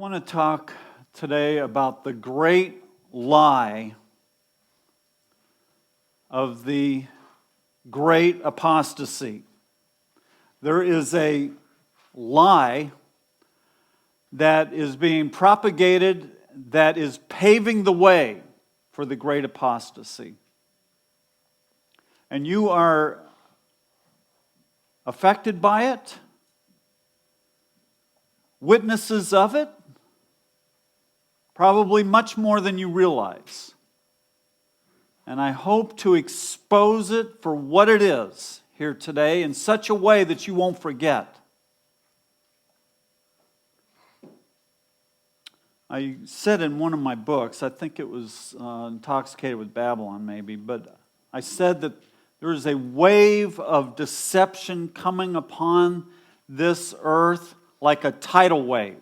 want to talk today about the great lie of the great apostasy. There is a lie that is being propagated that is paving the way for the great apostasy. And you are affected by it, witnesses of it, probably much more than you realize. And I hope to expose it for what it is here today in such a way that you won't forget. I said in one of my books, I think it was Intoxicated with Babylon maybe, but I said that there is a wave of deception coming upon this earth like a tidal wave.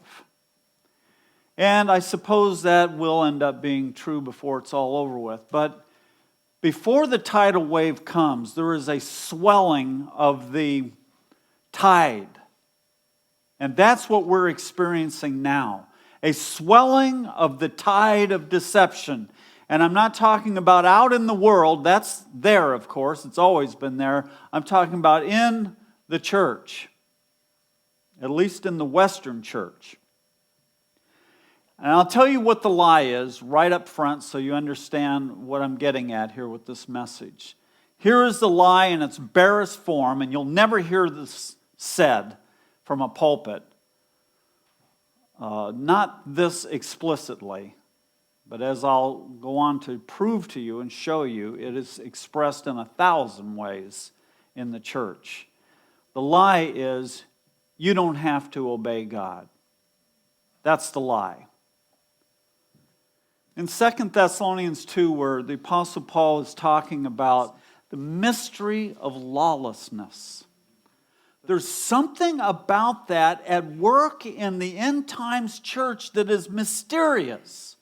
And I suppose that will end up being true before it's all over with. But before the tidal wave comes, there is a swelling of the tide. And that's what we're experiencing now. A swelling of the tide of deception. And I'm not talking about out in the world. That's there, of course. It's always been there. I'm talking about in the church. At least in the Western church. And I'll tell you what the lie is right up front so you understand what I'm getting at here with this message. Here is the lie in its barest form, and you'll never hear this said from a pulpit. Not this explicitly, but as I'll go on to prove to you and show you, it is expressed in 1,000 ways in the church. The lie is, you don't have to obey God. That's the lie. In 2 Thessalonians 2, where the Apostle Paul is talking about the mystery of lawlessness, there's something about that at work in the end times church that is mysterious.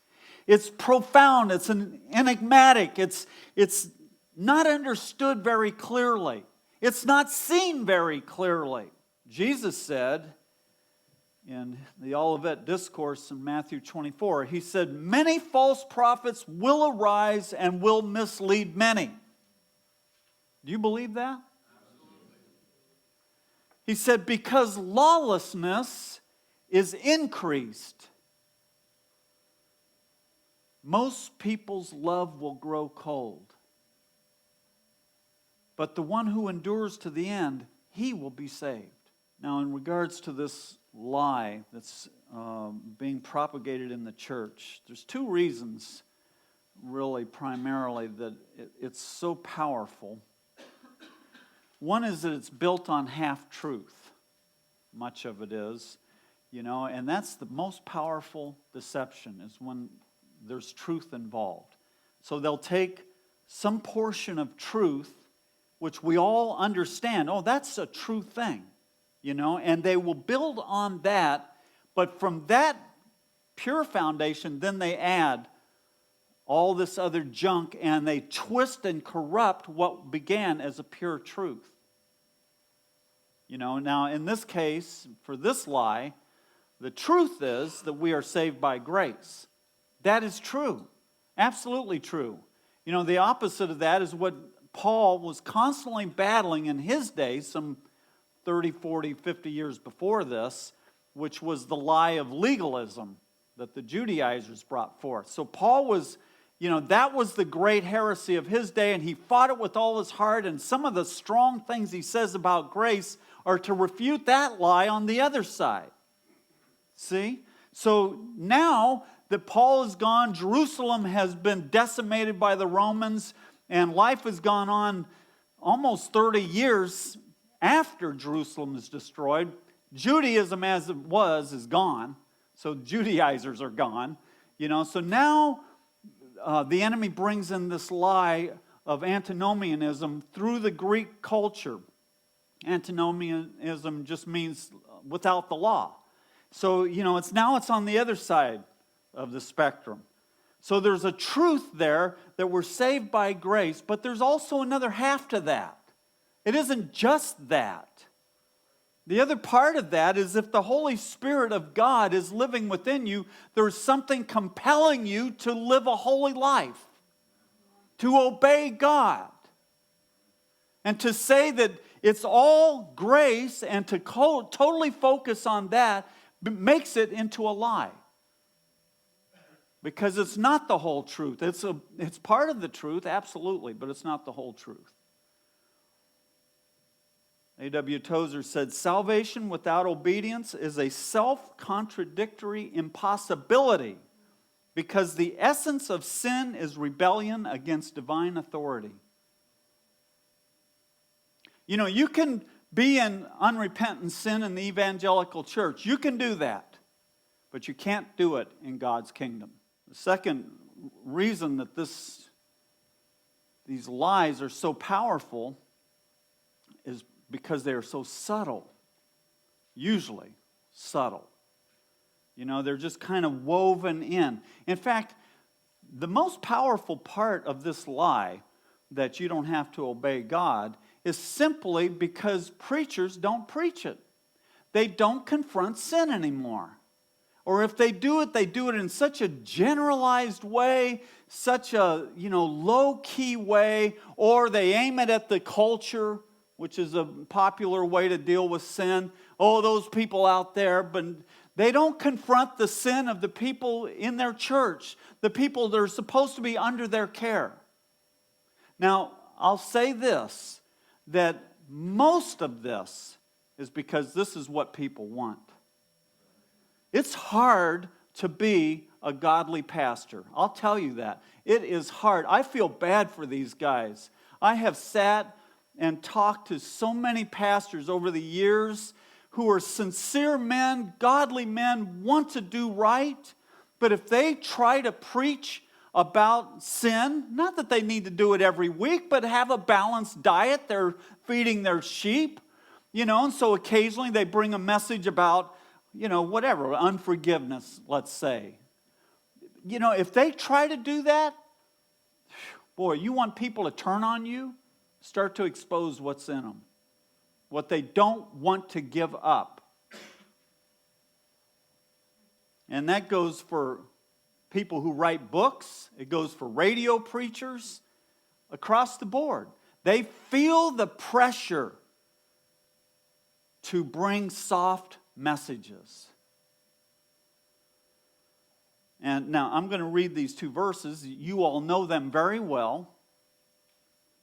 It's profound, it's enigmatic, it's not understood very clearly. It's not seen very clearly. Jesus said in the Olivet Discourse in Matthew 24, he said, many false prophets will arise and will mislead many. Do you believe that? He said, because lawlessness is increased, most people's love will grow cold. But the one who endures to the end, he will be saved. Now, in regards to this lie that's being propagated in the church, there's two reasons, really, primarily, that it's so powerful. One is that it's built on half-truth. Much of it is, and that's the most powerful deception, is when there's truth involved. So they'll take some portion of truth, which we all understand, that's a true thing. And they will build on that, but from that pure foundation, then they add all this other junk and they twist and corrupt what began as a pure truth. Now in this case, for this lie, the truth is that we are saved by grace. That is true, absolutely true. The opposite of that is what Paul was constantly battling in his day, some 30, 40, 50 years before this, which was the lie of legalism that the Judaizers brought forth. So Paul was, that was the great heresy of his day, and he fought it with all his heart, and some of the strong things he says about grace are to refute that lie on the other side. See? So now that Paul is gone, Jerusalem has been decimated by the Romans, and life has gone on almost 30 years after Jerusalem is destroyed. Judaism as it was is gone. So Judaizers are gone. So now the enemy brings in this lie of antinomianism through the Greek culture. Antinomianism just means without the law. So, it's on the other side of the spectrum. So there's a truth there that we're saved by grace, but there's also another half to that. It isn't just that. The other part of that is if the Holy Spirit of God is living within you, there's something compelling you to live a holy life, to obey God. And to say that it's all grace and to totally focus on that makes it into a lie. Because it's not the whole truth. It's part of the truth, absolutely, but it's not the whole truth. A.W. Tozer said, salvation without obedience is a self-contradictory impossibility because the essence of sin is rebellion against divine authority. You know, you can be in unrepentant sin in the evangelical church. You can do that, but you can't do it in God's kingdom. The second reason that these lies are so powerful is because they are so subtle, usually subtle. You know, they're just kind of woven in. In fact, the most powerful part of this lie, that you don't have to obey God, is simply because preachers don't preach it. They don't confront sin anymore. Or if they do it in such a generalized way, such a, low-key way, or they aim it at the culture, which is a popular way to deal with sin. Oh, those people out there, but they don't confront the sin of the people in their church, the people that are supposed to be under their care. Now, I'll say this, that most of this is because this is what people want. It's hard to be a godly pastor. I'll tell you that. It is hard. I feel bad for these guys. I have sat and talked to so many pastors over the years who are sincere men, godly men, want to do right, but if they try to preach about sin, not that they need to do it every week, but have a balanced diet, they're feeding their sheep, and so occasionally they bring a message about, whatever, unforgiveness, let's say. If they try to do that, boy, you want people to turn on you? Start to expose what's in them, what they don't want to give up. And that goes for people who write books. It goes for radio preachers across the board. They feel the pressure to bring soft messages. And now I'm going to read these two verses. You all know them very well.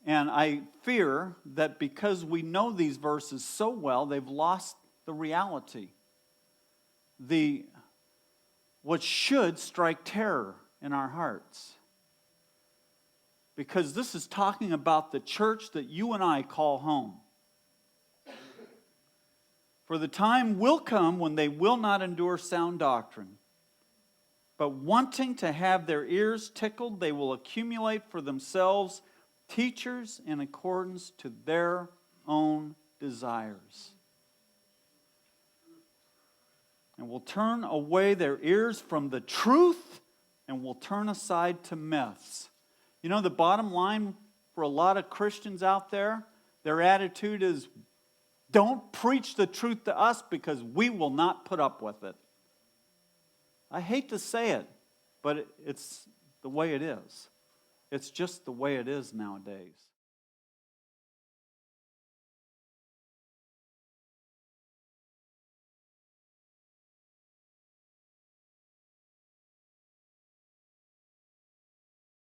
And I fear that because we know these verses so well, they've lost the reality. What should strike terror in our hearts. Because this is talking about the church that you and I call home. For the time will come when they will not endure sound doctrine, but wanting to have their ears tickled, they will accumulate for themselves teachers in accordance to their own desires, and will turn away their ears from the truth and will turn aside to myths. The bottom line for a lot of Christians out there, their attitude is, don't preach the truth to us because we will not put up with it. I hate to say it, but it's the way it is. It's just the way it is nowadays.